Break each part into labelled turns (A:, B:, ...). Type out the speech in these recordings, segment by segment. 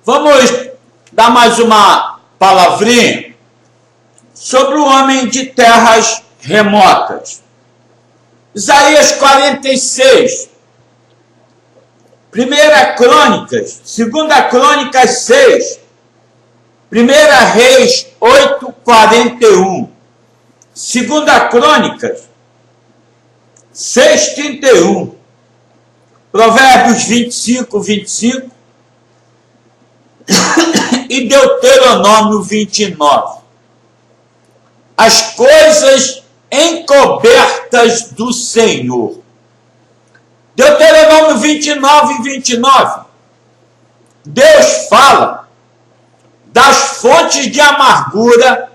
A: Vamos dar mais uma palavrinha sobre o homem de terras remotas. Isaías 46, 1 Crônicas, 2 Crônicas 6, 1 Reis 8, 41, 2 Crônicas 6, 31, Provérbios 25, 25 e Deuteronômio 29. As coisas encobertas do Senhor. Deuteronômio 29 e 29. Deus fala das fontes de amargura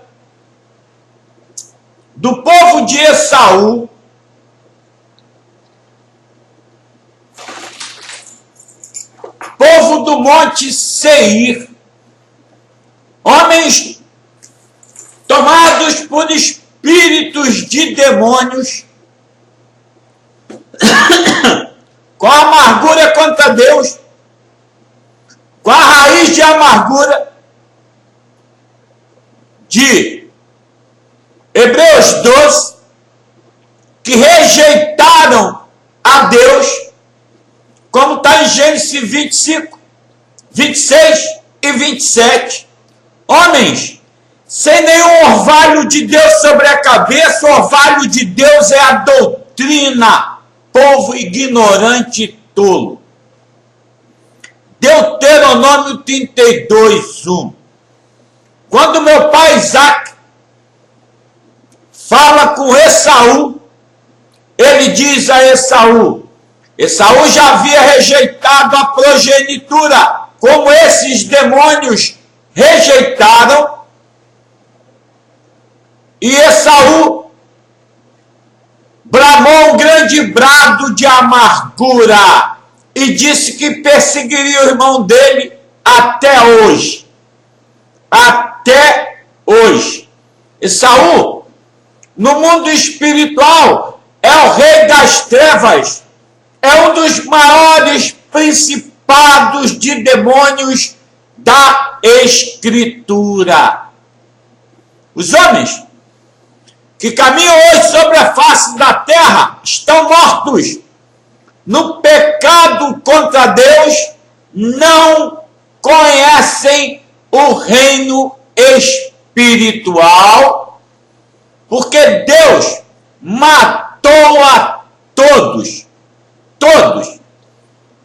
A: do povo de Esaú, povo do Monte Seir, homens tomados por espíritos de demônios, com amargura contra Deus, com a raiz de amargura de Hebreus 12, que rejeitaram a Deus, como está em Gênesis 25, 26 e 27. Homens sem nenhum orvalho de Deus sobre a cabeça. O orvalho de Deus é a doutrina. Povo ignorante e tolo. Deuteronômio 32, 1. Quando meu pai Isaac fala com Esaú, ele diz a Esaú já havia rejeitado a progenitura, como esses demônios rejeitaram, e Esaú bramou um grande brado de amargura e disse que perseguiria o irmão dele até hoje. Até hoje. Esaú, no mundo espiritual, é o rei das trevas, é um dos maiores principados de demônios da Escritura. Os homens que caminham hoje sobre a face da terra estão mortos no pecado contra Deus, não conhecem o reino espiritual, porque Deus matou a todos,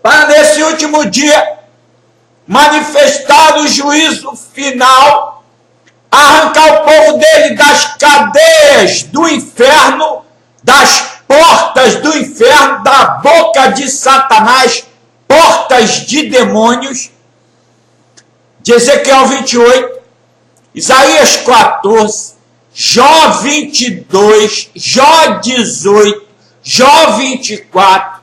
A: para nesse último dia manifestar o juízo final, arrancar o povo dele das cadeias do inferno, das portas do inferno, da boca de Satanás, portas de demônios. De Ezequiel 28, Isaías 14, Jó 22, Jó 18, Jó 24,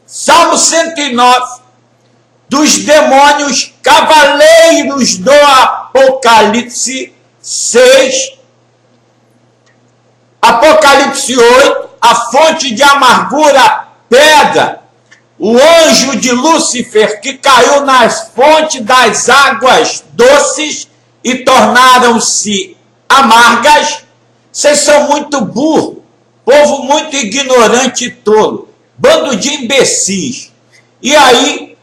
A: Salmo 109, dos demônios cavaleiros do Apocalipse 6, Apocalipse 8, a fonte de amargura, pedra, o anjo de Lúcifer que caiu nas fontes das águas doces e tornaram-se amargas. Vocês são muito burros, povo muito ignorante e tolo, bando de imbecis. E aí,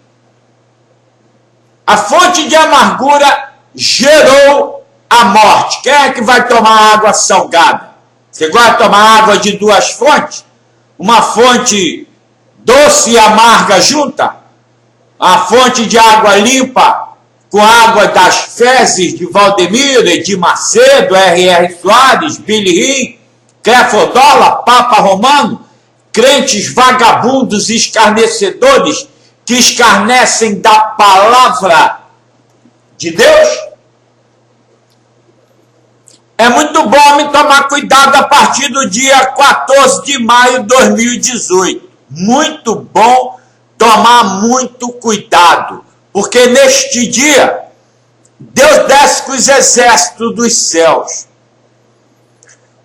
A: a fonte de amargura gerou a morte. Quem é que vai tomar água salgada? Você gosta de tomar água de duas fontes? Uma fonte doce e amarga junta? A fonte de água limpa com água das fezes de Valdemiro, Edir Macedo, R.R. Soares, Billy Rim, Crefodola, Papa Romano, crentes vagabundos e escarnecedores que escarnecem da palavra de Deus? É muito bom me tomar cuidado a partir do dia 14 de maio de 2018. Muito bom tomar muito cuidado, porque neste dia Deus desce com os exércitos dos céus.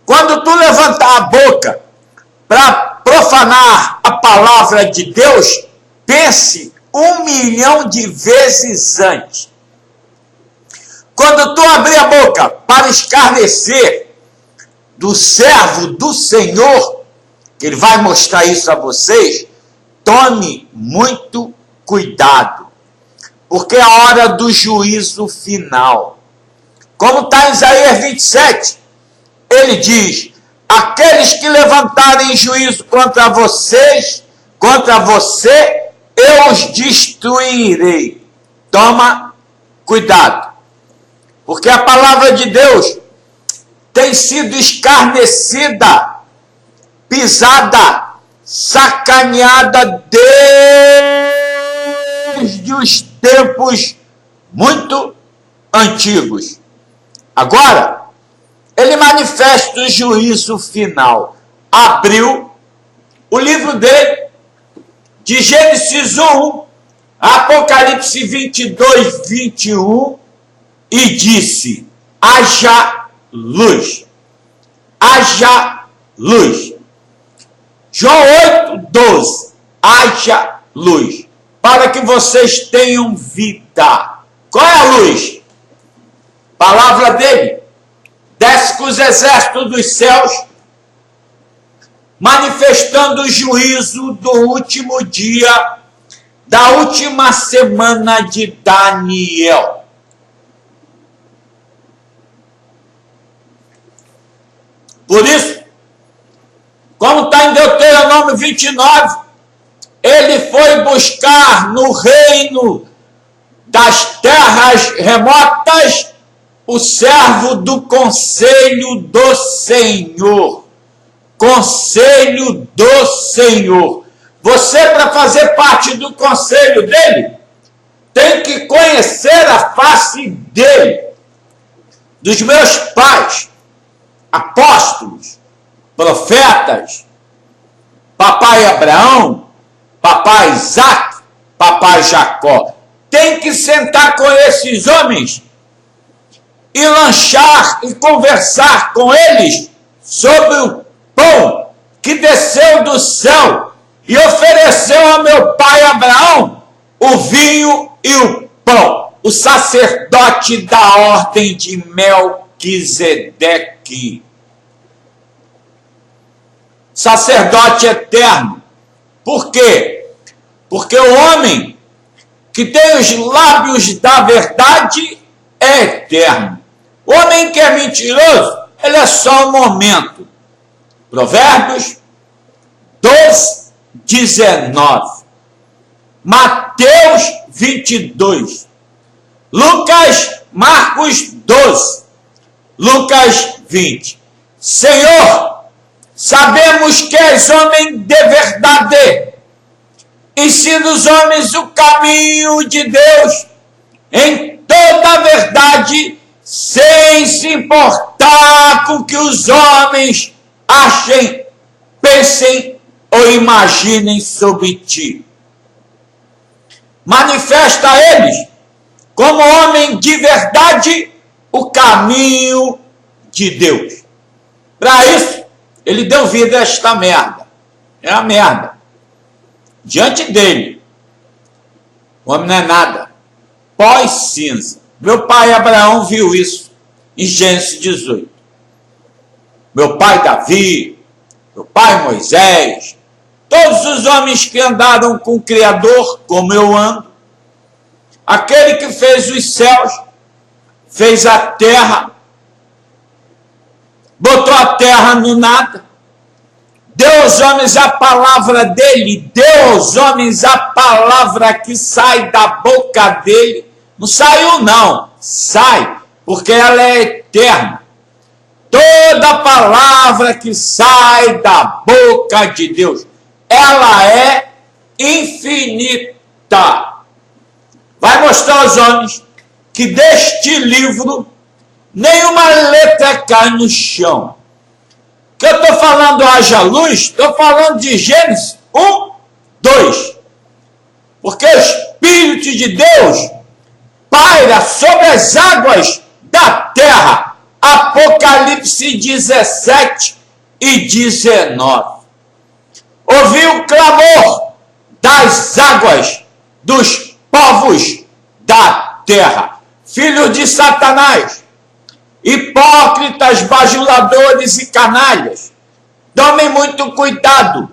A: Quando tu levantar a boca para profanar a palavra de Deus, pense 1 milhão de vezes antes. Quando tu abrir a boca para escarnecer do servo do Senhor, que ele vai mostrar isso a vocês, tome muito cuidado, porque é a hora do juízo final. Como está em Isaías 27, ele diz: aqueles que levantarem juízo contra vocês, contra você, eu os destruirei. Toma cuidado, porque a palavra de Deus tem sido escarnecida, pisada, sacaneada desde os tempos muito antigos. Agora, ele manifesta o juízo final. Abriu o livro dele, de Gênesis 1, Apocalipse 22, 21, e disse: haja luz. Haja luz. João 8, 12. Haja luz, para que vocês tenham vida. Qual é a luz? Palavra dele. Desce com os exércitos dos céus, manifestando o juízo do último dia, da última semana de Daniel. Por isso, como está em Deuteronômio 29, ele foi buscar no reino das terras remotas o servo do conselho do Senhor. Conselho do Senhor. Você, para fazer parte do conselho dele, tem que conhecer a face dele, dos meus pais, apóstolos, profetas, papai Abraão, papai Isaac, papai Jacó. Tem que sentar com esses homens e lanchar e conversar com eles sobre o pão que desceu do céu e ofereceu ao meu pai Abraão o vinho e o pão, o sacerdote da ordem de Melquisedeque. Sacerdote eterno. Por quê? Porque o homem que tem os lábios da verdade é eterno. O homem que é mentiroso, ele é só um momento. Provérbios 12, 19. Mateus 22. Marcos 12. Lucas 20. Senhor, sabemos que és homem de verdade. Ensina os homens o caminho de Deus em toda a verdade, sem se importar com que os homens achem, pensem ou imaginem sobre ti. Manifesta a eles, como homem de verdade, o caminho de Deus. Para isso, ele deu vida a esta merda. É a merda. Diante dele, o homem não é nada. Pó e cinza. Meu pai Abraão viu isso em Gênesis 18. Meu pai Davi, meu pai Moisés, todos os homens que andaram com o Criador, como eu ando, aquele que fez os céus, fez a terra, botou a terra no nada, deu aos homens a palavra dele, deu aos homens a palavra que sai da boca dele. Não saiu não, sai, porque ela é eterna. Toda palavra que sai da boca de Deus, ela é infinita. Vai mostrar aos homens que deste livro nenhuma letra cai no chão. Que eu estou falando haja luz, estou falando de Gênesis 1, 2. Porque o Espírito de Deus paira sobre as águas da terra. Apocalipse 17 e 19. Ouvi o clamor das águas dos povos da terra. Filhos de Satanás, hipócritas, bajuladores e canalhas, tomem muito cuidado,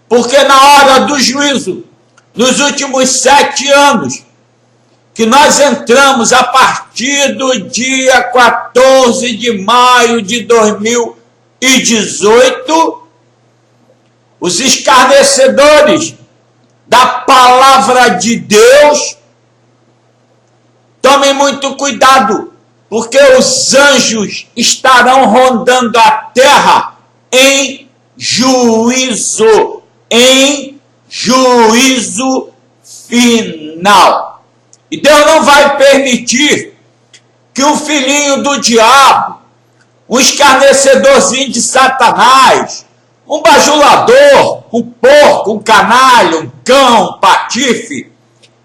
A: porque na hora do juízo, nos últimos 7 anos, que nós entramos a partir do dia 14 de maio de 2018, os escarnecedores da palavra de Deus, tomem muito cuidado, porque os anjos estarão rondando a terra em juízo final. E Deus não vai permitir que um filhinho do diabo, um escarnecedorzinho de Satanás, um bajulador, um porco, um canalha, um cão, um patife,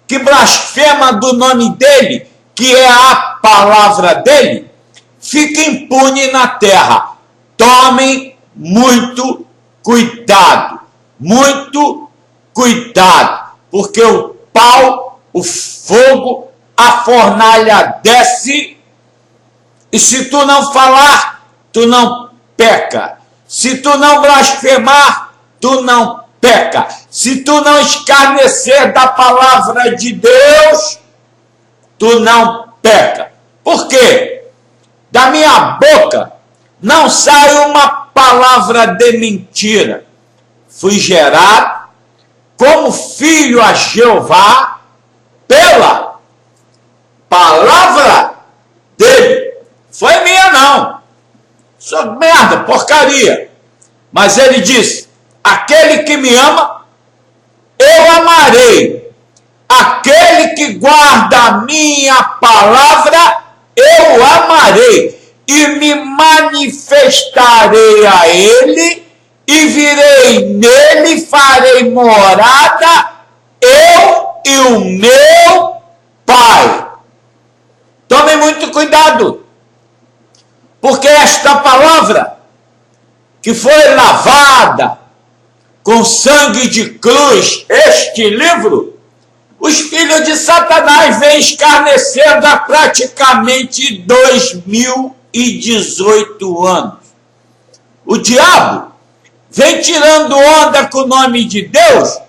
A: que blasfema do nome dele, que é a palavra dele, fique impune na terra. Tomem muito cuidado, porque o pau, o fogo, a fornalha desce, e se tu não falar, tu não peca. Se tu não blasfemar, tu não peca. Se tu não escarnecer da palavra de Deus, tu não peca. Por quê? Da minha boca não sai uma palavra de mentira. Fui gerado como filho a Jeová pela palavra dele. Foi minha não. Sou merda, porcaria. Mas ele disse, aquele que me ama, eu amarei. Aquele que guarda a minha palavra, eu amarei. E me manifestarei a ele, e virei nele, farei morada, eu e o meu Pai. Tome muito cuidado, porque esta palavra, que foi lavada com sangue de cruz, este livro, os filhos de Satanás vêm escarnecendo há praticamente 2018 anos. O diabo vem tirando onda com o nome de Deus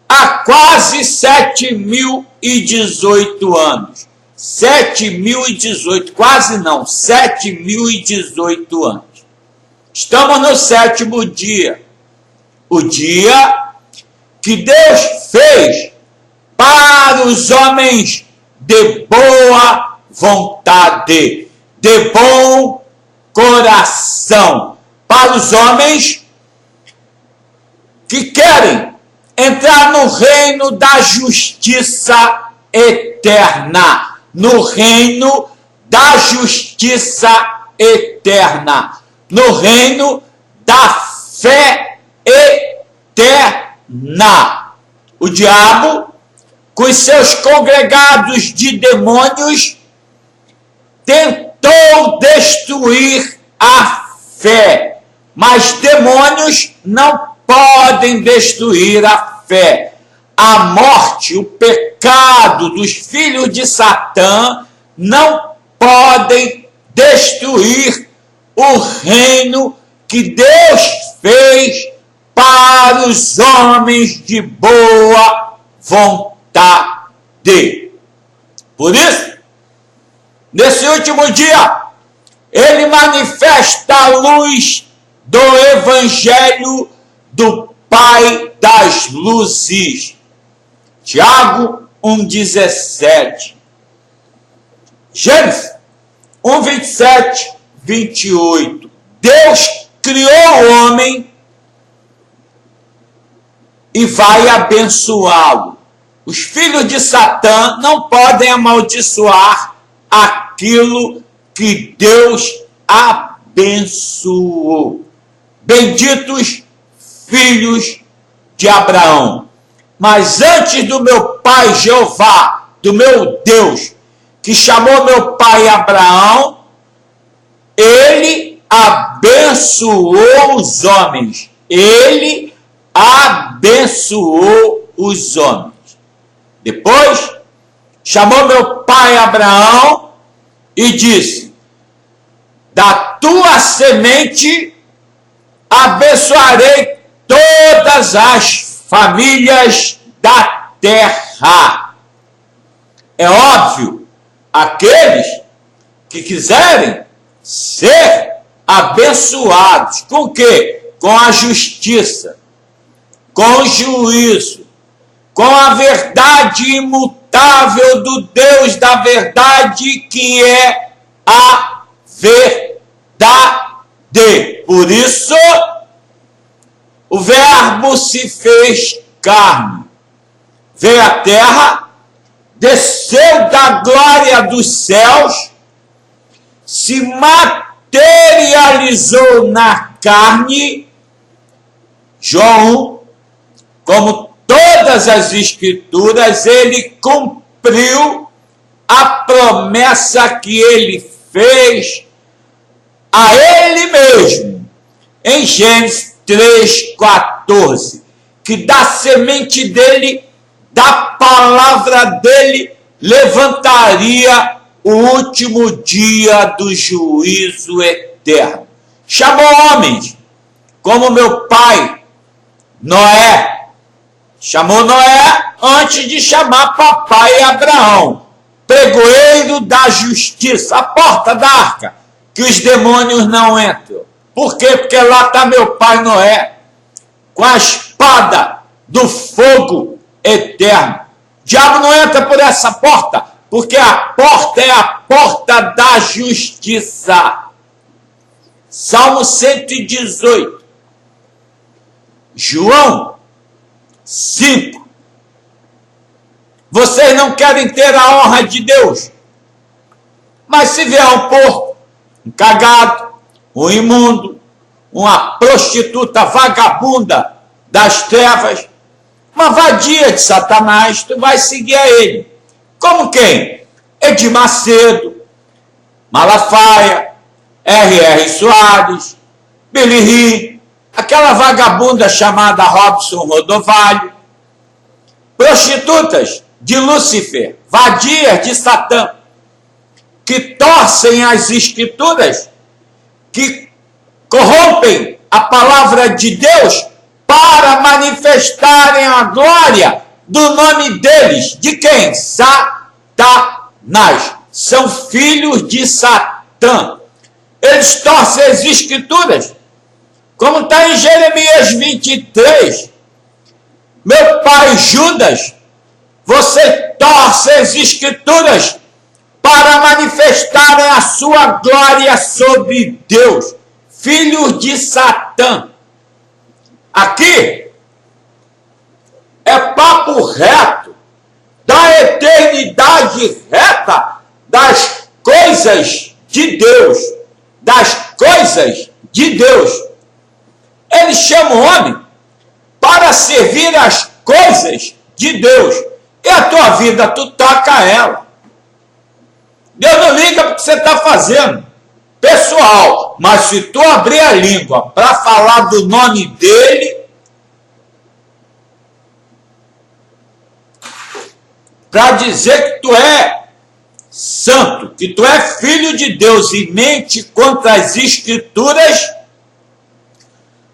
A: há quase 7.018 anos. 7.018, quase não, 7.018 anos. Estamos no 7º dia, o dia que Deus fez para os homens de boa vontade, de bom coração, para os homens que querem entrar no reino da justiça eterna, no reino da justiça eterna, no reino da fé eterna. O diabo, com os seus congregados de demônios, tentou destruir a fé, mas demônios não podem destruir a fé. A morte, o pecado dos filhos de Satã não podem destruir o reino que Deus fez para os homens de boa vontade. Por isso, nesse último dia, ele manifesta a luz do Evangelho do Pai das luzes. Tiago 1,17. Gênesis 1,27, 28. Deus criou o homem e vai abençoá-lo. Os filhos de Satã não podem amaldiçoar aquilo que Deus abençoou. Benditos filhos de Abraão. Mas antes do meu pai Jeová, do meu Deus, que chamou meu pai Abraão, ele abençoou os homens. Ele abençoou os homens. Depois, chamou meu pai Abraão e disse: da tua semente abençoarei todas as famílias da terra. É óbvio, aqueles que quiserem ser abençoados. Com o quê? Com a justiça, com o juízo, com a verdade imutável do Deus da verdade, que é a verdade. Por isso, o Verbo se fez carne, veio à terra, desceu da glória dos céus, se materializou na carne. João 1, como todas as escrituras, ele cumpriu a promessa que ele fez a ele mesmo, em Gênesis 3,14, que da semente dele, da palavra dele, levantaria o último dia do juízo eterno. Chamou homens, como meu pai Noé. Chamou Noé antes de chamar papai Abraão, pregoeiro da justiça, a porta da arca, que os demônios não entram. Por quê? Porque lá está meu pai Noé, com a espada do fogo eterno. O diabo não entra por essa porta, porque a porta é a porta da justiça. Salmo 118. João 5. Vocês não querem ter a honra de Deus, mas se vier um porco, um cagado, um imundo, uma prostituta vagabunda das trevas, uma vadia de Satanás, tu vai seguir a ele. Como quem? Edir Macedo, Malafaia, R.R. Soares, Billy Ri, aquela vagabunda chamada Robson Rodovalho, prostitutas de Lúcifer, vadias de Satã, que torcem as escrituras, que corrompem a palavra de Deus para manifestarem a glória do nome deles. De quem? Satanás. São filhos de Satã. Eles torcem as escrituras, como está em Jeremias 23. Meu pai Judas, você torce as escrituras para manifestarem a sua glória sobre Deus. Filhos de Satã. Aqui é papo reto, da eternidade reta, das coisas de Deus. Das coisas de Deus. Ele chama o homem para servir as coisas de Deus. E a tua vida, tu toca ela. Deus não liga para o que você está fazendo, pessoal, mas se tu abrir a língua para falar do nome dele, para dizer que tu é santo, que tu é filho de Deus e mente contra as escrituras,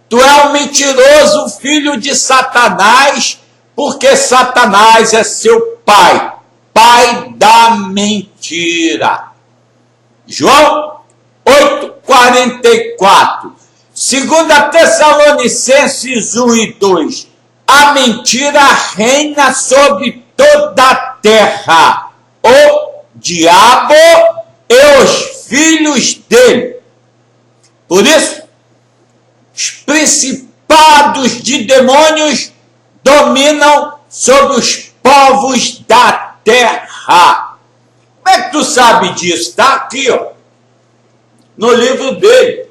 A: tu é um mentiroso filho de Satanás, porque Satanás é seu pai. Pai da mentira. João 8,44. 2 Tessalonicenses 1 e 2. A mentira reina sobre toda a terra. O diabo e os filhos dele. Por isso, os principados de demônios dominam sobre os povos da terra. Como é que tu sabe disso? Está aqui, ó, no livro dele.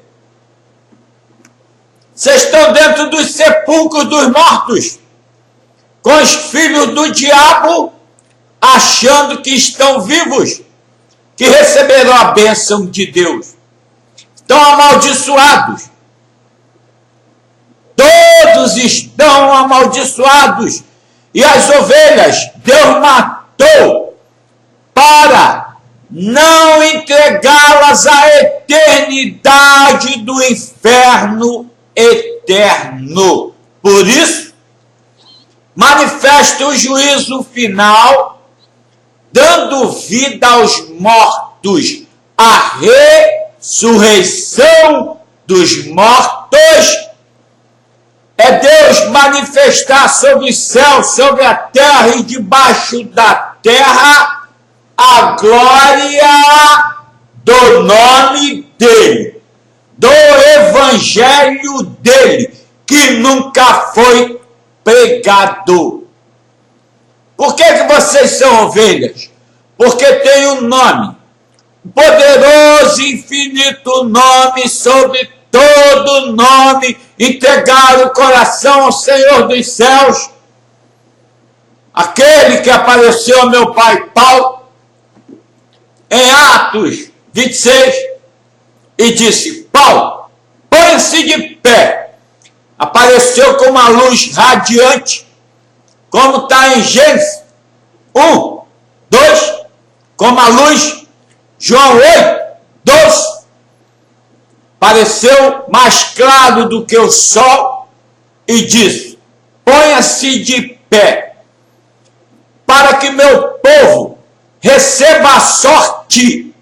A: Vocês estão dentro dos sepulcros dos mortos, com os filhos do diabo, achando que estão vivos, que receberão a bênção de Deus. Estão amaldiçoados. Todos estão amaldiçoados. E as ovelhas Deus matou para não entregá-las à eternidade do inferno eterno. Por isso, manifesta o juízo final, dando vida aos mortos, a ressurreição dos mortos. É Deus manifestar sobre o céu, sobre a terra e debaixo da terra a glória do nome dele, do evangelho dele, que nunca foi pregado. Por que vocês são ovelhas? Porque tem um nome, poderoso e infinito nome, sobre todo nome, entregar o coração ao Senhor dos céus, aquele que apareceu ao meu pai Paulo em Atos 26 e disse: Paulo, põe-se de pé. Apareceu com uma luz radiante, como está em Gênesis 1, 2, como a luz, João 8, 12. Pareceu mais claro do que o sol e disse: ponha-se de pé, para que meu povo receba a sorte,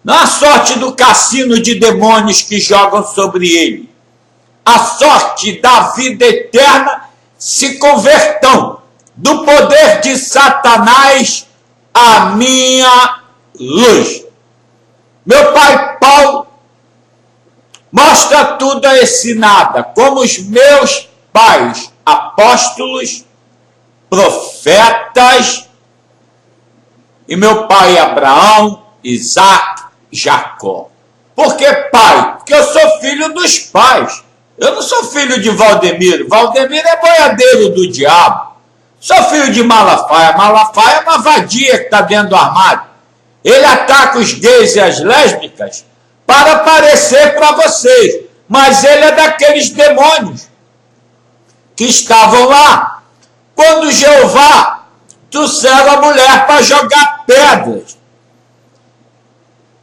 A: não a sorte do cassino de demônios que jogam sobre ele, a sorte da vida eterna, se convertam do poder de Satanás à minha luz. Meu pai Paulo mostra tudo a esse nada, como os meus pais apóstolos, profetas, e meu pai Abraão, Isaac, Jacó. Por que pai? Porque eu sou filho dos pais. Eu não sou filho de Valdemiro. Valdemiro é boiadeiro do diabo. Sou filho de Malafaia. Malafaia é uma vadia que está dentro do armário. Ele ataca os gays e as lésbicas para aparecer para vocês. Mas ele é daqueles demônios que estavam lá quando Jeová trouxeram a mulher para jogar pedras.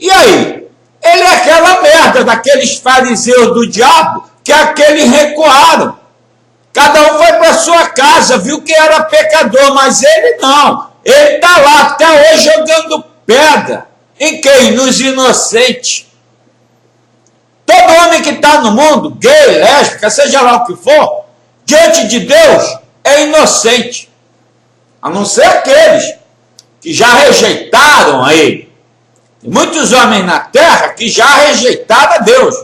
A: E aí? Ele é aquela merda daqueles fariseus do diabo que aqueles recuaram. Cada um foi para sua casa, viu que era pecador, mas ele não. Ele está lá até hoje jogando pedra. Em quem? Nos inocentes. Todo homem que está no mundo, gay, lésbica, seja lá o que for, diante de Deus é inocente. A não ser aqueles que já rejeitaram a ele. Tem muitos homens na terra que já rejeitaram a Deus.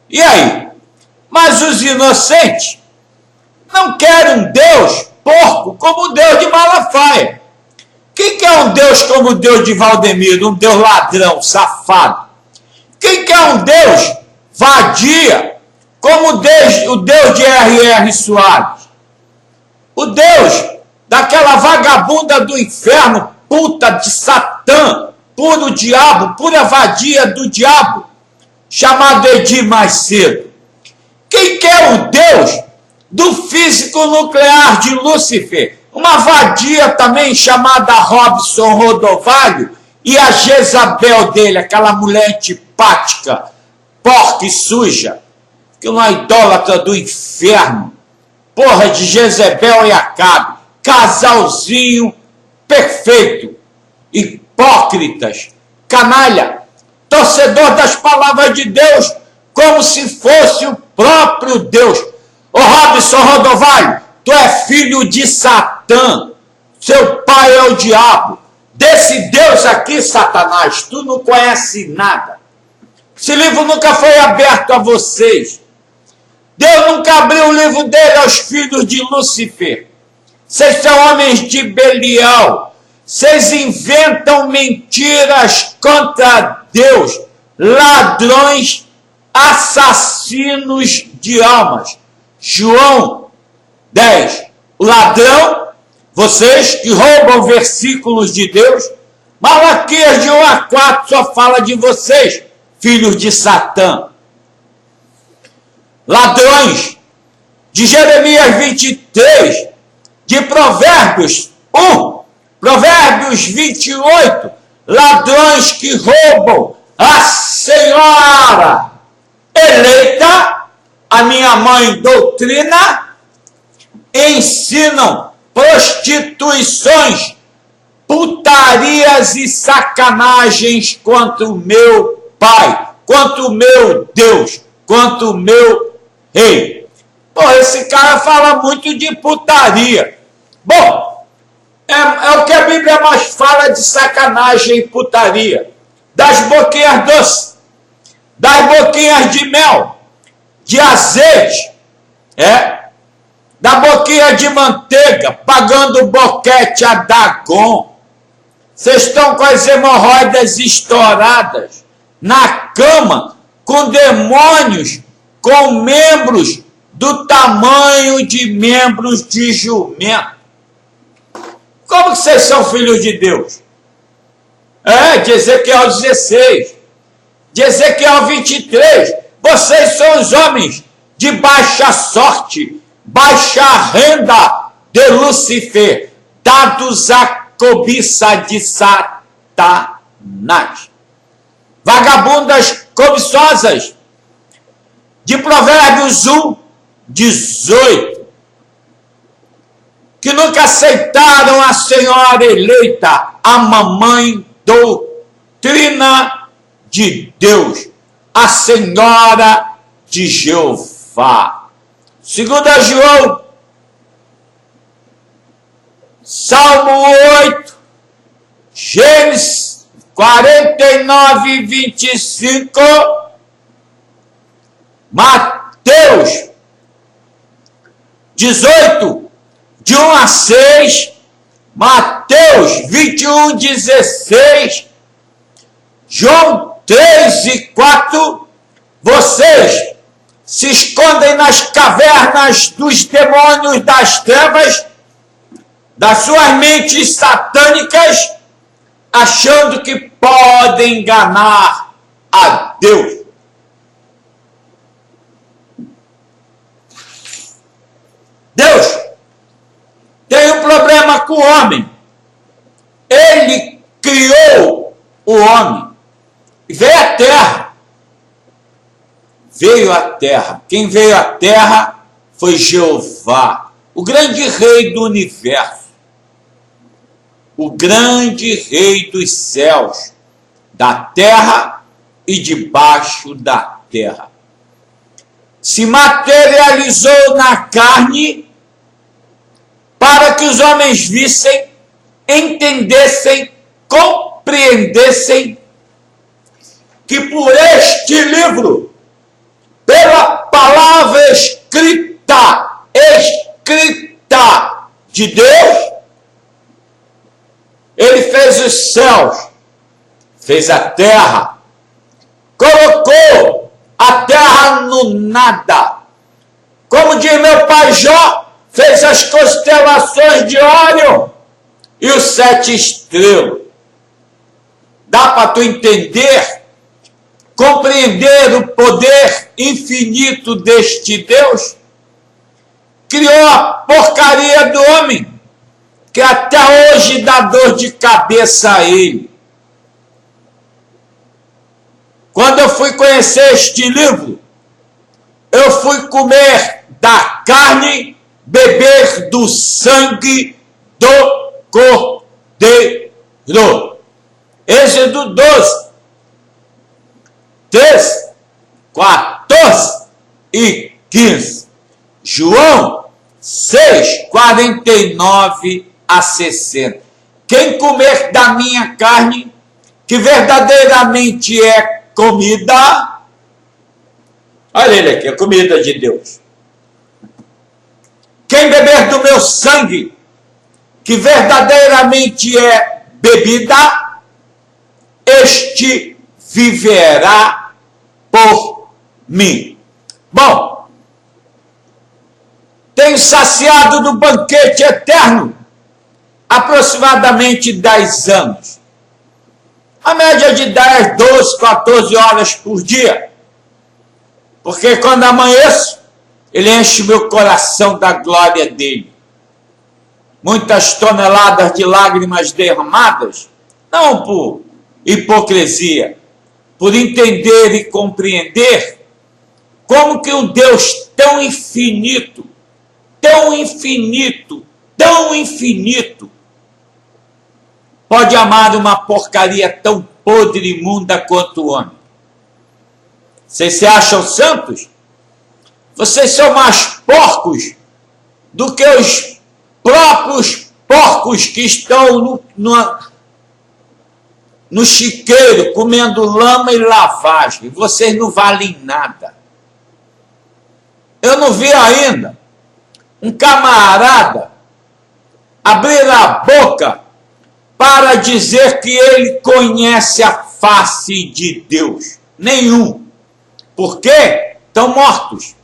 A: E aí? Mas os inocentes não querem um Deus porco como o Deus de Malafaia. Quem quer um Deus como o Deus de Valdemiro? Um Deus ladrão, safado. Quem quer um Deus vadia como o Deus de R.R. Soares? O Deus daquela vagabunda do inferno, puta de Satã, puro diabo, pura vadia do diabo, chamado Edir Macedo. Quem quer o Deus do físico nuclear de Lúcifer? Uma vadia também chamada Robson Rodovalho, e a Jezabel dele, aquela mulher antipática, porca e suja, que é uma idólatra do inferno, porra de Jezebel e Acabe, casalzinho perfeito, hipócritas, canalha, torcedor das palavras de Deus, como se fosse o próprio Deus. Ô Robson Rodovalho, tu é filho de Satã, seu pai é o diabo. Desse Deus aqui, Satanás, tu não conhece nada. Esse livro nunca foi aberto a vocês. Deus nunca abriu o livro dele aos filhos de Lúcifer. Vocês são homens de Belial. Vocês inventam mentiras contra Deus. Ladrões, assassinos de almas. João 10. O ladrão, vocês que roubam versículos de Deus. Malaquias de 1 a 4 só fala de vocês, filhos de Satã. Ladrões, de Jeremias 23, de Provérbios 1, Provérbios 28, ladrões que roubam a senhora eleita, a minha mãe doutrina, ensinam prostituições, putarias e sacanagens contra o meu Pai, contra o meu Deus, contra o meu Rei. Pô, esse cara fala muito de putaria. Bom, é o que a Bíblia mais fala de sacanagem e putaria. Das boquinhas doces, das boquinhas de mel, de azeite, da boquinha de manteiga, pagando boquete a Dagon. Vocês estão com as hemorroidas estouradas, na cama, com demônios, com membros do tamanho de membros de jumento. Como que vocês são filhos de Deus? De Ezequiel 16, de Ezequiel 23, vocês são os homens de baixa sorte, baixa renda de Lúcifer, dados à cobiça de Satanás. Vagabundas cobiçosas, de Provérbios 1, 18, que nunca aceitaram a senhora eleita, a mamãe doutrina de Deus, a senhora de Jeová. 2 João, Salmo 8, Gênesis 49, 25, Mateus 18, de 1 a 6, Mateus 21, 16, João 3 e 4, vocês se escondem nas cavernas dos demônios das trevas, das suas mentes satânicas, achando que podem enganar a Deus. Deus tem um problema com o homem. Ele criou o homem. Veio à terra. Veio à terra. Quem veio à terra foi Jeová, o grande rei do universo, o grande rei dos céus, da terra e debaixo da terra. Se materializou na carne para que os homens vissem, entendessem, compreendessem que por este livro, pela palavra escrita de Deus, ele fez os céus, fez a terra, colocou a terra no nada. Como diz meu pai Jó, fez as constelações de Órion e os 7 estrelas. Dá para tu entender, compreender o poder infinito deste Deus? Criou a porcaria do homem, que até hoje dá dor de cabeça a ele. Quando eu fui conhecer este livro, eu fui comer da carne, beber do sangue do Cordeiro. Êxodo 12, 13, 14 e 15. João 6, 49 a 60. Quem comer da minha carne, que verdadeiramente é comida, olha ele aqui, a comida de Deus. Quem beber do meu sangue, que verdadeiramente é bebida, este viverá por mim. Bom, tenho saciado do banquete eterno aproximadamente 10 anos. A média de 10, 12, 14 horas por dia. Porque quando amanheço, Ele enche meu coração da glória dele. Muitas toneladas de lágrimas derramadas, não por hipocrisia, por entender e compreender como que um Deus tão infinito, tão infinito, tão infinito, pode amar uma porcaria tão podre e imunda quanto o homem. Vocês se acham santos? Vocês são mais porcos do que os próprios porcos que estão no chiqueiro comendo lama e lavagem. Vocês não valem nada. Eu não vi ainda um camarada abrir a boca para dizer que ele conhece a face de Deus. Nenhum. Por quê? Estão mortos.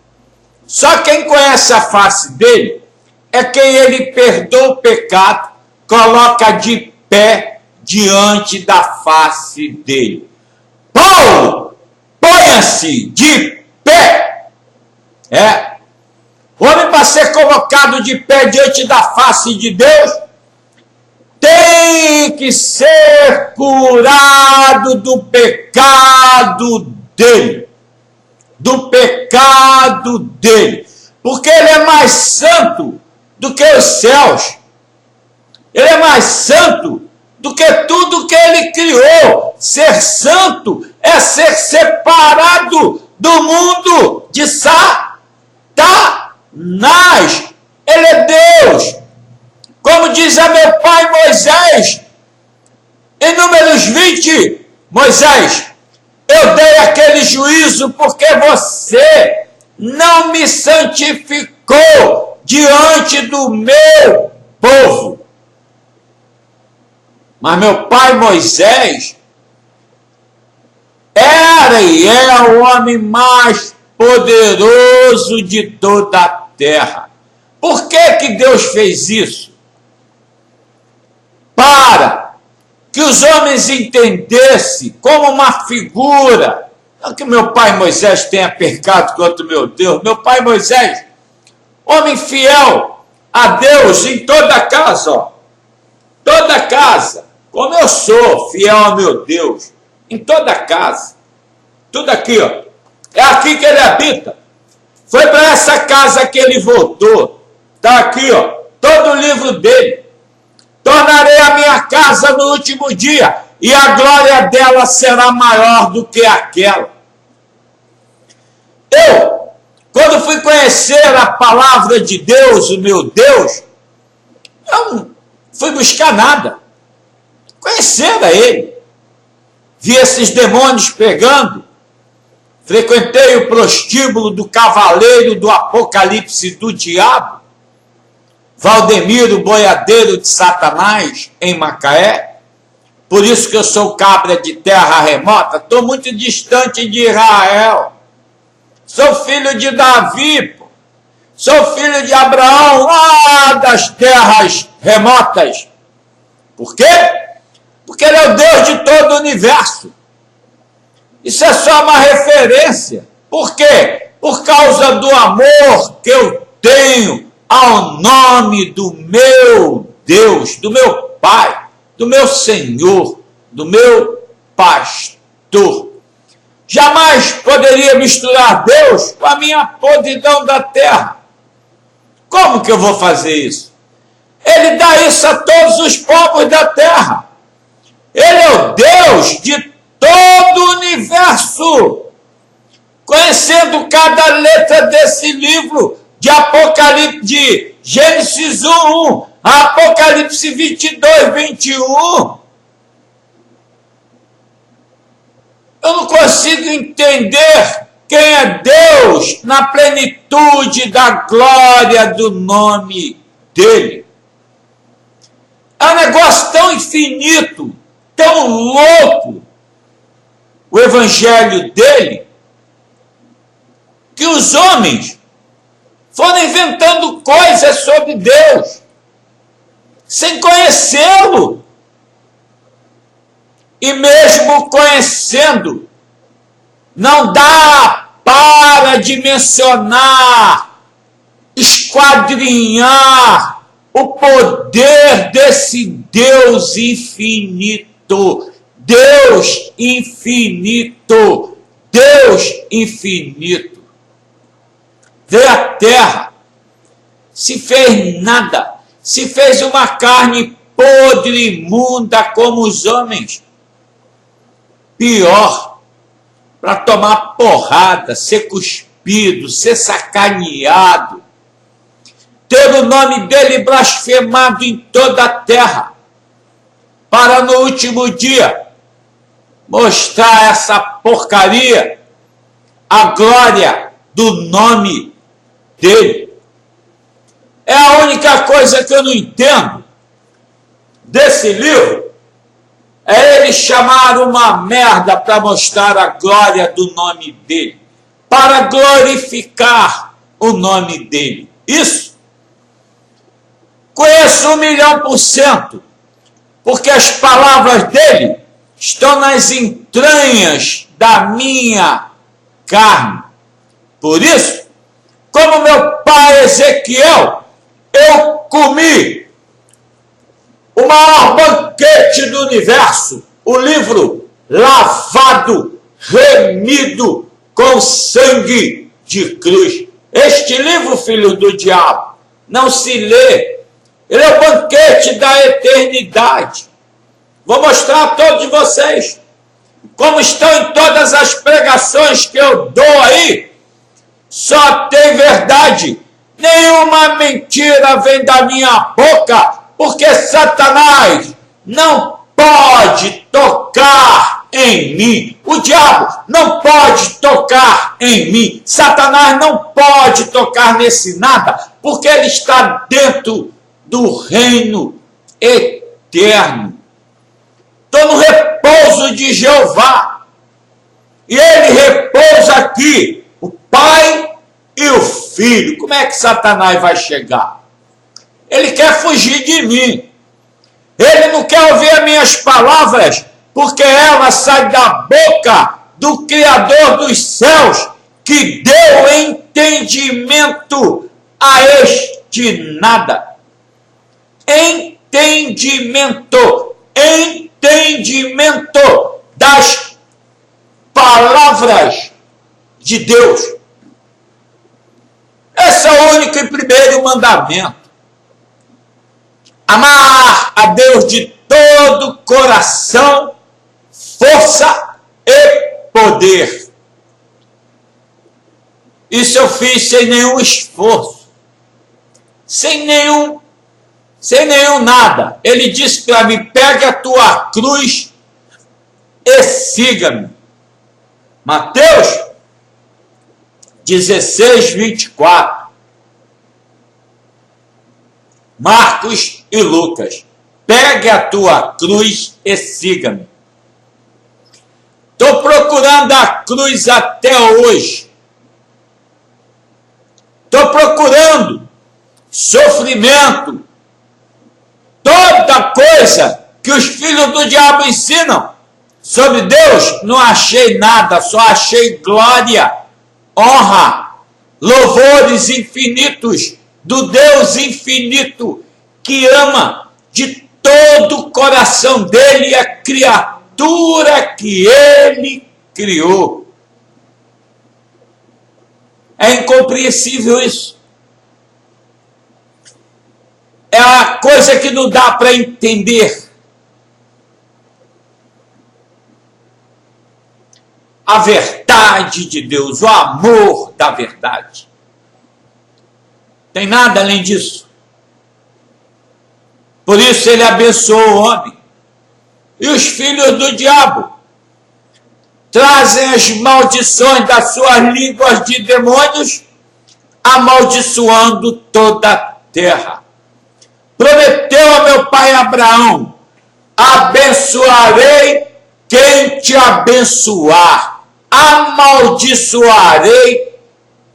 A: Só quem conhece a face dele é quem ele perdoa o pecado, coloca de pé diante da face dele. Paulo, ponha-se de pé. O homem, para ser colocado de pé diante da face de Deus, tem que ser curado do pecado dele. Do pecado dele. Porque ele é mais santo do que os céus. Ele é mais santo do que tudo que ele criou. Ser santo é ser separado do mundo de Satanás. Ele é Deus. Como diz a meu pai Moisés, em Números 20, Moisés, eu dei aquele juízo porque você não me santificou diante do meu povo. Mas meu pai Moisés era e é o homem mais poderoso de toda a terra. Por que Deus fez isso? Para que os homens entendessem como uma figura. Não que meu pai Moisés tenha pecado contra o meu Deus. Meu pai Moisés, homem fiel a Deus em toda casa, ó. Toda casa, como eu sou fiel ao meu Deus, em toda casa. Tudo aqui, ó. É aqui que ele habita. Foi para essa casa que ele voltou. Está aqui, ó. Todo o livro dele. Tornarei a minha casa no último dia, e a glória dela será maior do que aquela. Eu, quando fui conhecer a palavra de Deus, o meu Deus, eu não fui buscar nada. Conhecer a ele. Vi esses demônios pegando. Frequentei o prostíbulo do cavaleiro do Apocalipse do diabo, Valdemiro, boiadeiro de Satanás, em Macaé. Por isso que eu sou cabra de terra remota, estou muito distante de Israel. Sou filho de Davi, pô. Sou filho de Abraão, lá das terras remotas. Por quê? Porque ele é o Deus de todo o universo. Isso é só uma referência. Por quê? Por causa do amor que eu tenho ao nome do meu Deus, do meu Pai, do meu Senhor, do meu pastor. Jamais poderia misturar Deus com a minha podridão da terra. Como que eu vou fazer isso? Ele dá isso a todos os povos da terra. Ele é o Deus de todo o universo. Conhecendo cada letra desse livro, de Apocalipse, de Gênesis 1, Apocalipse 22, 21. Eu não consigo entender quem é Deus na plenitude da glória do nome dele. É um negócio tão infinito, tão louco, o evangelho dele, que os homens foram inventando coisas sobre Deus, sem conhecê-lo. E mesmo conhecendo, não dá para dimensionar esquadrinhar o poder desse Deus infinito. Deus infinito. Deus infinito. Veio à terra, se fez nada, se fez uma carne podre, imunda como os homens. Pior, para tomar porrada, ser cuspido, ser sacaneado, ter o nome dele blasfemado em toda a terra, para no último dia mostrar essa porcaria, a glória do nome dele. É a única coisa que eu não entendo desse livro, é ele chamar uma merda para mostrar a glória do nome dele, para glorificar o nome dele. Isso. Conheço 1.000.000%, porque as palavras dele estão nas entranhas da minha carne. Por isso, como meu pai Ezequiel, eu comi o maior banquete do universo, o livro lavado, remido com sangue de cruz. Este livro, filho do diabo, não se lê. Ele é o banquete da eternidade. Vou mostrar a todos vocês como estão em todas as pregações que eu dou aí. Só tem verdade. Nenhuma mentira vem da minha boca, porque Satanás não pode tocar em mim. O diabo não pode tocar em mim. Satanás não pode tocar nesse nada, porque ele está dentro do reino eterno. Estou no repouso de Jeová. E ele repousa aqui, o Pai e o Filho. Como é que Satanás vai chegar? Ele quer fugir de mim. Ele não quer ouvir as minhas palavras, porque ela sai da boca do Criador dos céus, que deu entendimento a este nada. Entendimento das palavras de Deus. Esse é o único e primeiro mandamento. Amar a Deus de todo coração, força e poder. Isso eu fiz sem nenhum esforço, sem nenhum nada. Ele disse para mim: pegue a tua cruz e siga-me. Mateus 16:24. Marcos e Lucas. Pegue a tua cruz e siga-me. Estou procurando a cruz até hoje. Estou procurando sofrimento, toda coisa que os filhos do diabo ensinam sobre Deus. Não achei nada, só achei glória, honra, louvores infinitos do Deus infinito, que ama de todo o coração dele a criatura que ele criou. É incompreensível isso. É a coisa que não dá para entender. A verdade de Deus, o amor da verdade. Tem nada além disso. Por isso ele abençoou o homem. E os filhos do diabo trazem as maldições das suas línguas de demônios, amaldiçoando toda a terra. Prometeu a meu pai Abraão: abençoarei quem te abençoar, amaldiçoarei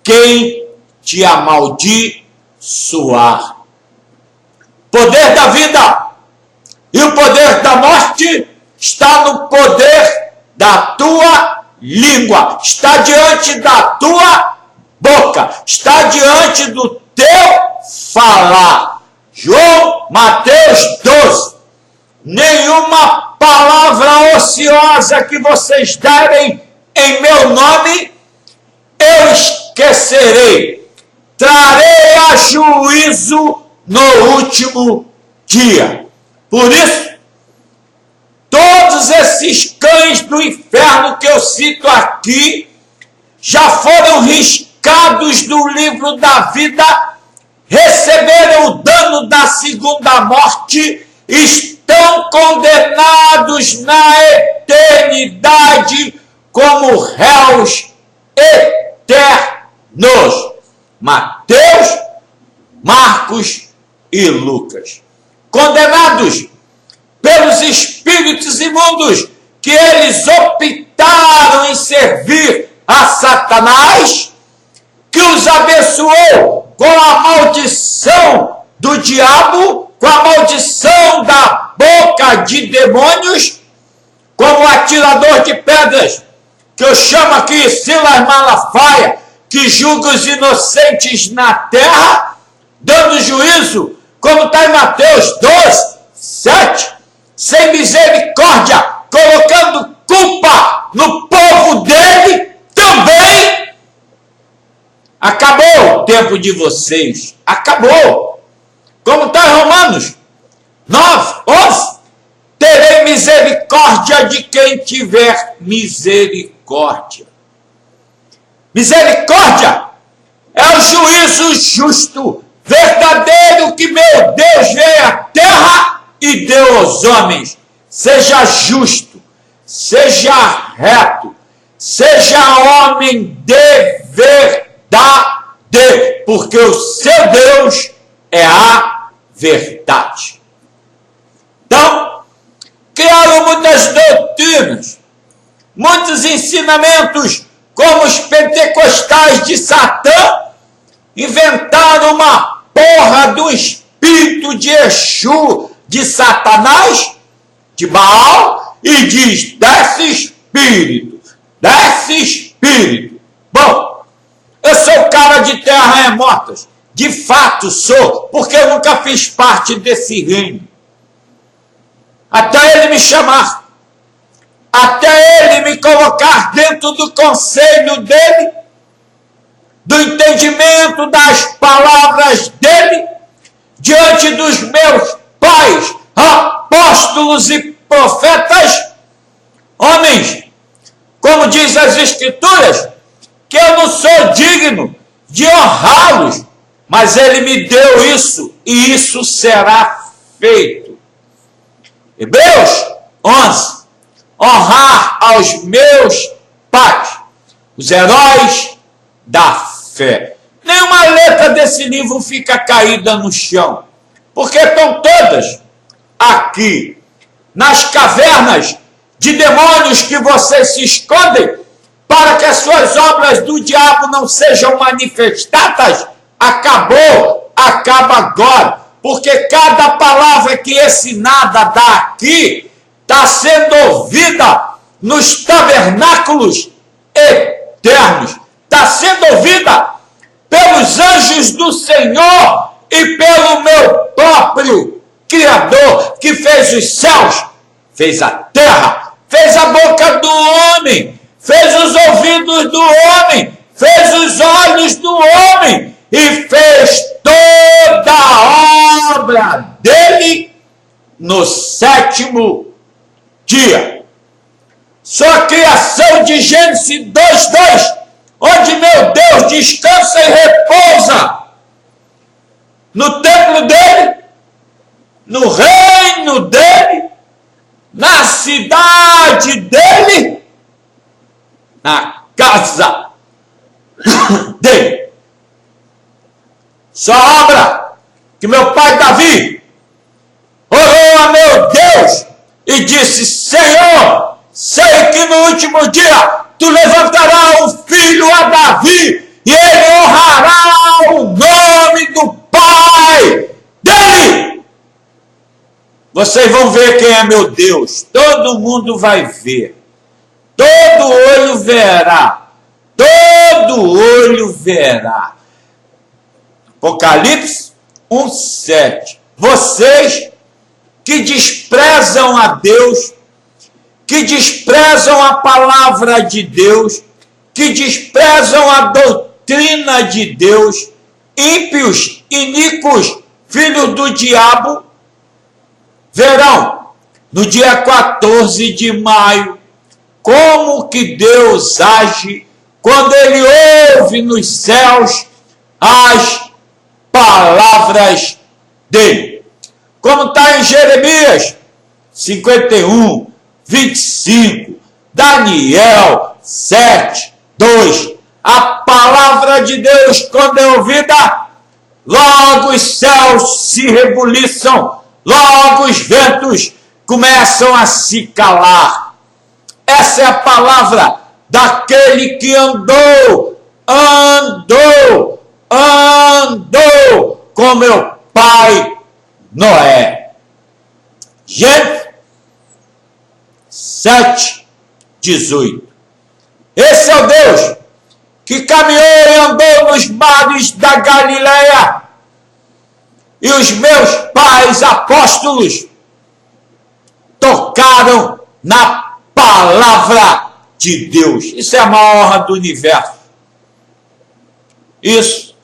A: quem te amaldiçoar. Poder da vida e o poder da morte está no poder da tua língua, está diante da tua boca, está diante do teu falar. João, Mateus 12. Nenhuma palavra ociosa que vocês derem em meu nome, eu esquecerei. Trarei a juízo no último dia. Por isso, todos esses cães do inferno que eu cito aqui já foram riscados do livro da vida, receberam o dano da segunda morte, estão condenados na eternidade como réus eternos. Mateus, Marcos e Lucas. Condenados pelos espíritos imundos que eles optaram em servir a Satanás, que os abençoou com a maldição do diabo, com a maldição da boca de demônios, como o atirador de pedras, que eu chamo aqui Silas Malafaia, que julga os inocentes na terra, dando juízo, como está em Mateus 12, 7, sem misericórdia, colocando culpa no povo dele também. Acabou o tempo de vocês, acabou. Como está em Romanos 9, 11, terei misericórdia de quem tiver misericórdia. Misericórdia é o juízo justo, verdadeiro que meu Deus veio à terra e deu aos homens. Seja justo, seja reto, seja homem de verdade, porque o seu Deus é a verdade. Então, criaram muitas doutrinas, muitos ensinamentos, como os pentecostais de Satã, inventaram uma porra do espírito de Exu, de Satanás, de Baal, e diz, desce espírito, desce espírito. Bom, eu sou cara de terra remotas, de fato sou, porque eu nunca fiz parte desse reino. Até ele me chamar, até ele me colocar dentro do conselho dele, do entendimento das palavras dele, diante dos meus pais, apóstolos e profetas, homens, como diz as Escrituras, que eu não sou digno de honrá-los, mas ele me deu isso, e isso será feito. Hebreus 11. Honrar aos meus pais, os heróis da fé. Nenhuma letra desse livro fica caída no chão, porque estão todas aqui, nas cavernas de demônios que vocês se escondem, para que as suas obras do diabo não sejam manifestadas. Acabou, acaba agora, porque cada palavra que esse nada dá aqui está sendo ouvida nos tabernáculos eternos, está sendo ouvida pelos anjos do Senhor e pelo meu próprio Criador, que fez os céus, fez a terra, fez a boca do homem, fez os ouvidos do homem, fez os olhos do homem e fez toda a obra dele no sétimo dia. Só a criação de Gênesis 2:2, onde meu Deus descansa e repousa no templo dele, no reino dele, na cidade dele, na casa dele. Só obra que meu pai Davi orou a meu Deus e disse: Senhor, sei que no último dia tu levantarás um filho a Davi e ele honrará o nome do Pai dele. Vocês vão ver quem é meu Deus. Todo mundo vai ver. Todo olho verá. Todo olho verá. Apocalipse 1:7. Vocês que desprezam a Deus, que desprezam a palavra de Deus, que desprezam a doutrina de Deus, ímpios, iníquos, filhos do diabo, verão, no dia 14 de maio, como que Deus age quando Ele ouve nos céus as palavras dele. Como está em Jeremias 51, 25, Daniel 7, 2. A palavra de Deus, quando é ouvida, logo os céus se rebuliçam, logo os ventos começam a se calar. Essa é a palavra daquele que andou com meu pai Noé. Gênesis 7, 18. Esse é o Deus que caminhou e andou nos mares da Galileia. E os meus pais apóstolos tocaram na palavra de Deus. Isso é a maior honra do universo. Isso,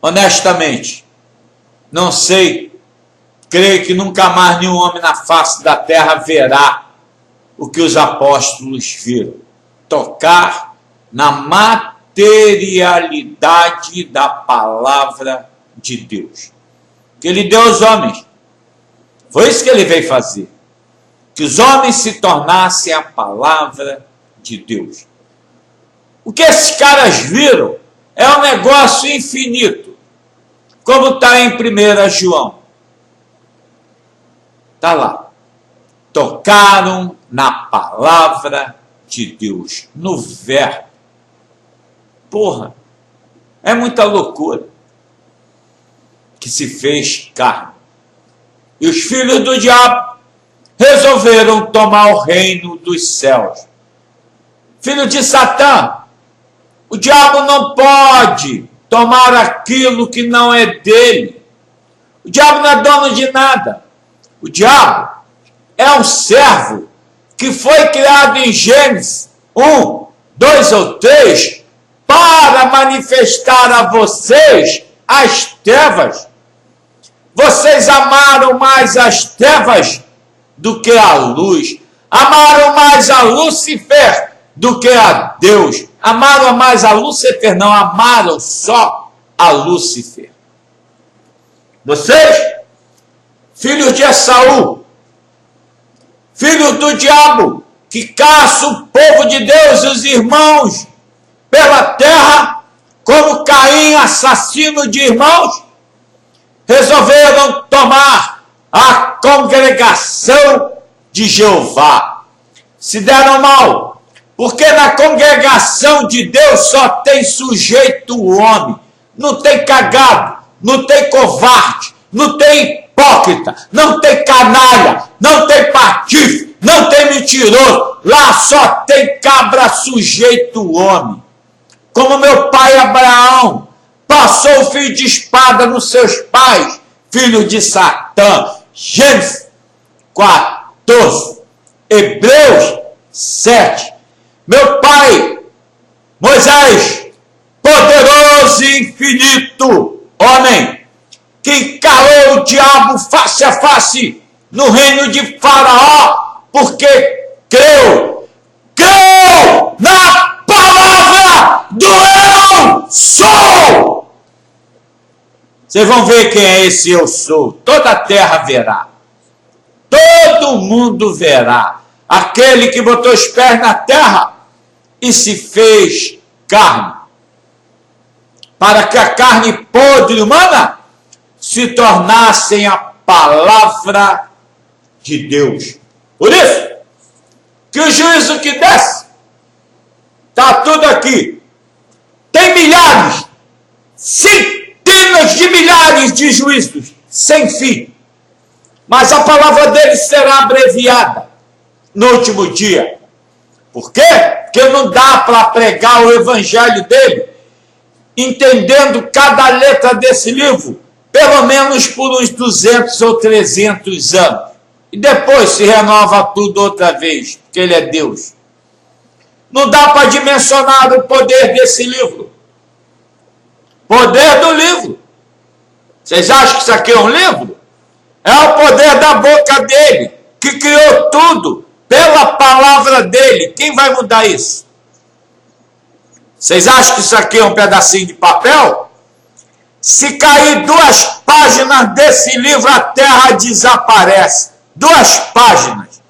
A: honestamente, não sei, creio que nunca mais nenhum homem na face da terra verá o que os apóstolos viram. Tocar na materialidade da palavra de Deus. Que Ele deu aos homens. Foi isso que Ele veio fazer. Que os homens se tornassem a palavra de Deus. O que esses caras viram é um negócio infinito. Como está em 1 João. Está lá. Tocaram na palavra de Deus, no verbo. Porra, é muita loucura que se fez carne. E os filhos do diabo resolveram tomar o reino dos céus. Filho de Satã, o diabo não pode tomar aquilo que não é dele. O diabo não é dono de nada. O diabo é um servo que foi criado em Gênesis 1, 2 ou 3 para manifestar a vocês as trevas. Vocês amaram mais as trevas do que a luz. Amaram mais a Lúcifer do que a Deus. Amaram mais a Lúcifer, não, amaram só a Lúcifer. Vocês, filhos de Esaú, filhos do diabo, que caça o povo de Deus e os irmãos pela terra, como Caim, assassino de irmãos, resolveram tomar a congregação de Jeová. Se deram mal, porque na congregação de Deus só tem sujeito homem, não tem cagado, não tem covarde, não tem hipócrita, não tem canalha, não tem patife, não tem mentiroso, lá só tem cabra sujeito homem. Como meu pai Abraão passou o fio de espada nos seus pais, filho de Satã. Gênesis 14, Hebreus 7. Meu pai Moisés, poderoso e infinito homem, que encarou o diabo face a face no reino de Faraó, porque creu na palavra do eu sou. Vocês vão ver quem é esse eu sou. Toda a terra verá. Todo mundo verá. Aquele que botou os pés na terra e se fez carne. Para que a carne podre humana se tornassem a palavra de Deus. Por isso, que o juízo que desce, está tudo aqui. Tem milhares, centenas de milhares de juízos, sem fim. Mas a palavra dele será abreviada no último dia. Por quê? Porque não dá para pregar o evangelho dele entendendo cada letra desse livro, pelo menos por uns 200 ou 300 anos. E depois se renova tudo outra vez, porque ele é Deus. Não dá para dimensionar o poder desse livro. Poder do livro. Vocês acham que isso aqui é um livro? É o poder da boca dele, que criou tudo pela palavra dele. Quem vai mudar isso? Vocês acham que isso aqui é um pedacinho de papel? Se cair 2 páginas desse livro, a terra desaparece. 2 páginas.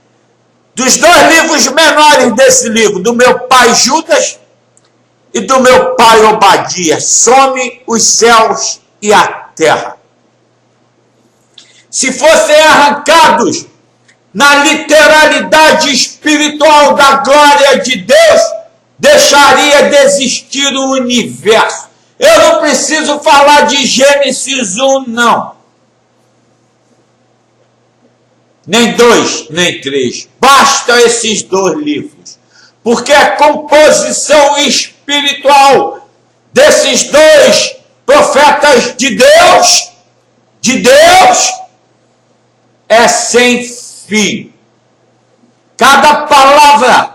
A: Dos 2 livros menores desse livro, do meu pai Judas e do meu pai Obadias, some os céus e a terra. Se fossem arrancados na literalidade espiritual da glória de Deus, deixaria de existir o universo. Eu não preciso falar de Gênesis 1, não. Nem 2, nem 3. Basta esses 2 livros. Porque a composição espiritual desses 2 profetas de Deus, é sem fim. Cada palavra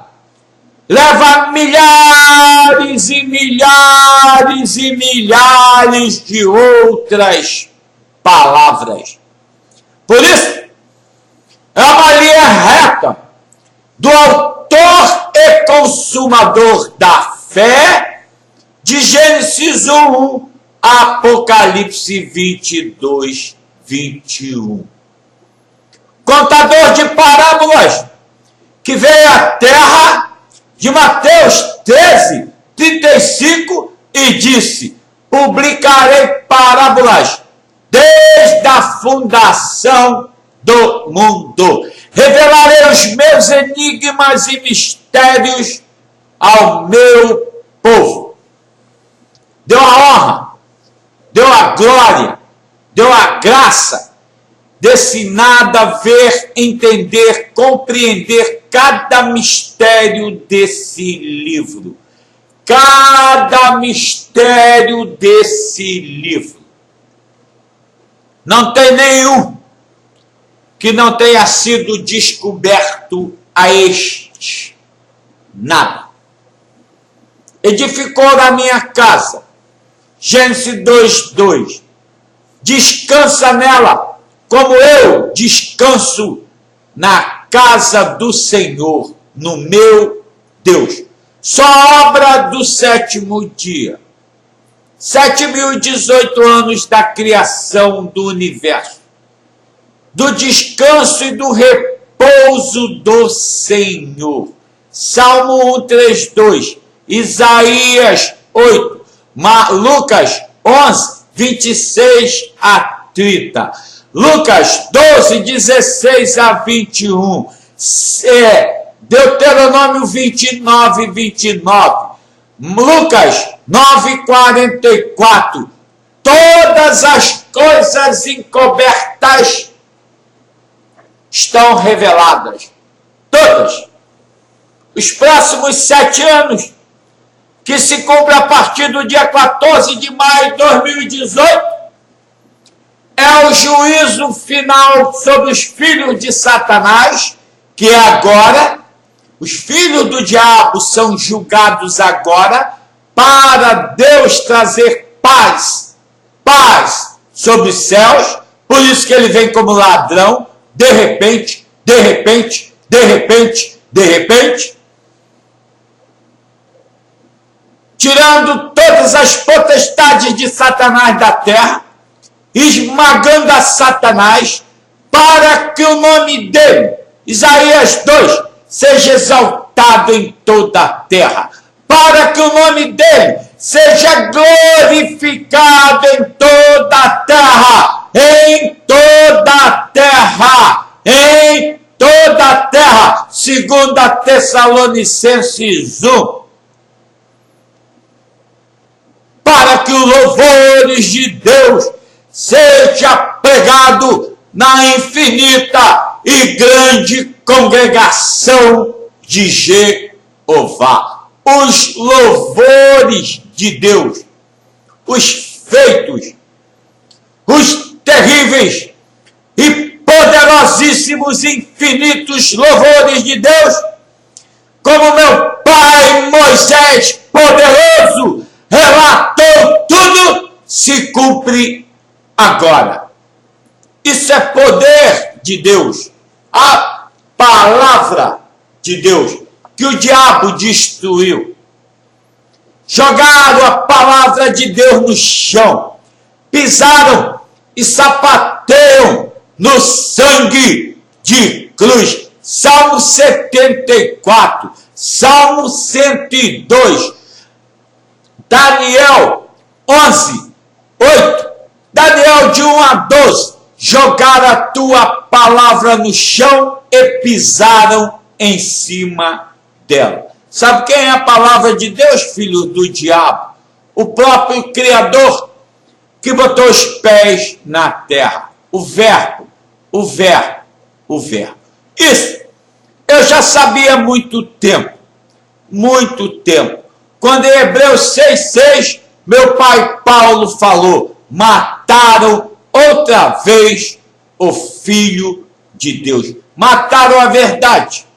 A: leva milhares e milhares e milhares de outras palavras. Por isso, é uma linha reta do autor e consumador da fé, de Gênesis 1, Apocalipse 22, 21. Contador de parábolas, que veio à terra, de Mateus 13, 35, e disse: publicarei parábolas desde a fundação do mundo. Revelarei os meus enigmas e mistérios ao meu povo. Deu a honra, deu a glória, deu a graça desse nada ver, entender, compreender cada mistério desse livro. Cada mistério desse livro. Não tem nenhum que não tenha sido descoberto a este. Nada. Edificou na minha casa. Gênesis 2:2. Descansa nela, como eu descanso na casa do Senhor, no meu Deus. Só obra do 7º dia. 7.018 anos da criação do universo, do descanso e do repouso do Senhor. Salmo 1:3-2, Isaías 8, Lucas 11, 26-30, Lucas 12, 16-21, Deuteronômio 29, 29, Lucas 9, 44. Todas as coisas encobertas estão reveladas. Todas. Os próximos 7 anos, que se cumpre a partir do dia 14 de maio de 2018, é o juízo final sobre os filhos de Satanás, que é agora. Os filhos do diabo são julgados agora, para Deus trazer paz sobre os céus. Por isso que ele vem como ladrão, de repente, tirando todas as potestades de Satanás da terra, esmagando a Satanás, para que o nome dele, Isaías 2, seja exaltado em toda a terra, para que o nome dele seja glorificado em toda a terra, em toda a terra, em toda a terra, segundo a Tessalonicenses 1, para que os louvores de Deus seja pregado na infinita e grande congregação de Jeová. Os louvores de Deus, os feitos, os terríveis e poderosíssimos infinitos louvores de Deus, como meu pai Moisés, poderoso, relatou tudo, se cumpre agora. Isso é poder de Deus. A palavra de Deus que o diabo destruiu. Jogaram a palavra de Deus no chão, pisaram e sapateiam no sangue de cruz. Salmo 74, Salmo 102, Daniel 11, 8, Daniel de 1 a 12, jogaram a tua palavra no chão e pisaram em cima dela. Sabe quem é a palavra de Deus, filho do diabo? O próprio Criador que botou os pés na terra. O verbo, o verbo, o verbo. Isso eu já sabia há muito tempo. Muito tempo. Quando em Hebreus 6,6, meu pai Paulo falou, mataram outra vez o Filho de Deus. Mataram a verdade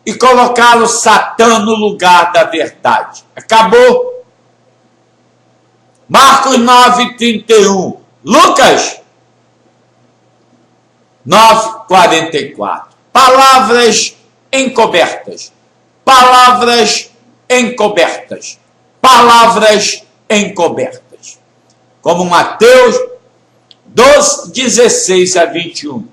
A: e colocaram Satã no lugar da verdade. Acabou. Marcos 9,31. Lucas 9,44. Palavras encobertas. Palavras encobertas. Palavras encobertas. Como Mateus 12, 16 a 21.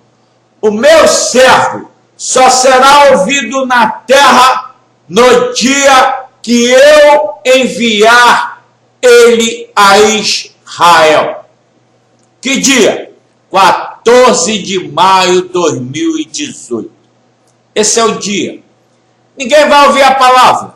A: O meu servo só será ouvido na terra no dia que eu enviar ele a Israel. Que dia? 14 de maio de 2018. Esse é o dia. Ninguém vai ouvir a palavra.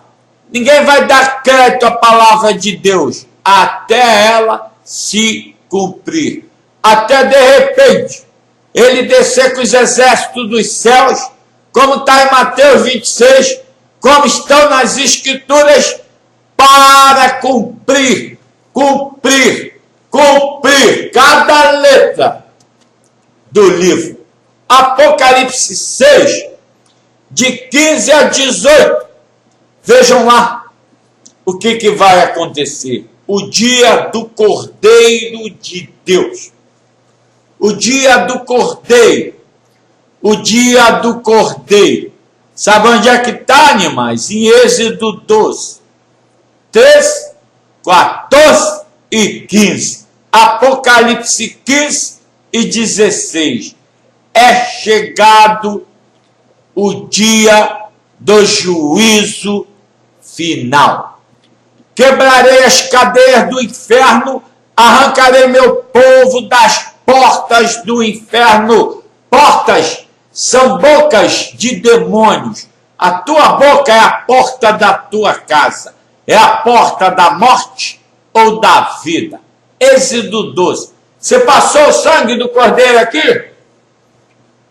A: Ninguém vai dar crédito à palavra de Deus até ela se cumprir. Até de repente ele descer com os exércitos dos céus, como está em Mateus 26, como estão nas Escrituras, para cumprir cada letra do livro. Apocalipse 6, de 15 a 18. Vejam lá o que vai acontecer. O dia do Cordeiro de Deus. O dia do Cordeiro. O dia do Cordeiro. Sabe onde é que está, animais? Em Êxodo 12, 13, 14 e 15. Apocalipse 15 e 16. É chegado o dia do juízo final. Quebrarei as cadeias do inferno, arrancarei meu povo das portas do inferno. Portas são bocas de demônios. A tua boca é a porta da tua casa. É a porta da morte ou da vida. Êxodo 12. Você passou o sangue do cordeiro aqui?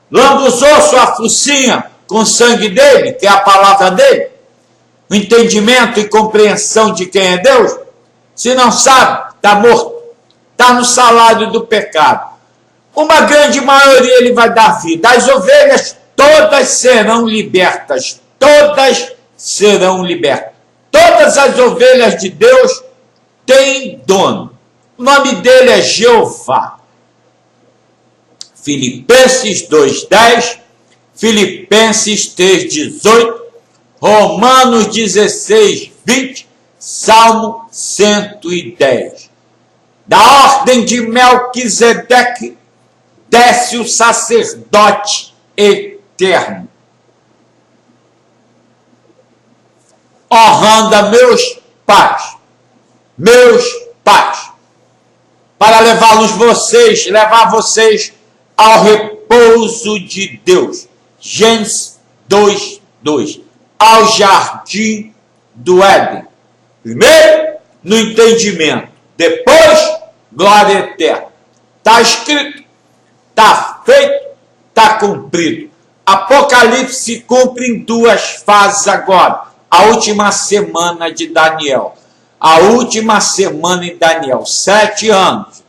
A: Lambuzou sua focinha com o sangue dele, que é a palavra dele? O entendimento e compreensão de quem é Deus? Se não sabe, está morto. Está no salário do pecado. Uma grande maioria ele vai dar vida. As ovelhas todas serão libertas. Todas serão libertas. Todas as ovelhas de Deus têm dono. O nome dele é Jeová. Filipenses 2,10, Filipenses 3,18, Romanos 16,20, Salmo 110. Da ordem de Melquisedeque, desce o sacerdote eterno. Honrando meus pais, para levar vocês ao repouso de Deus. Gênesis 2:2. Ao jardim do Éden. Primeiro, no entendimento. Depois, glória eterna. Está escrito, está feito, está cumprido. Apocalipse se cumpre em duas fases agora. A última semana de Daniel. a última semana em Daniel, 7 anos.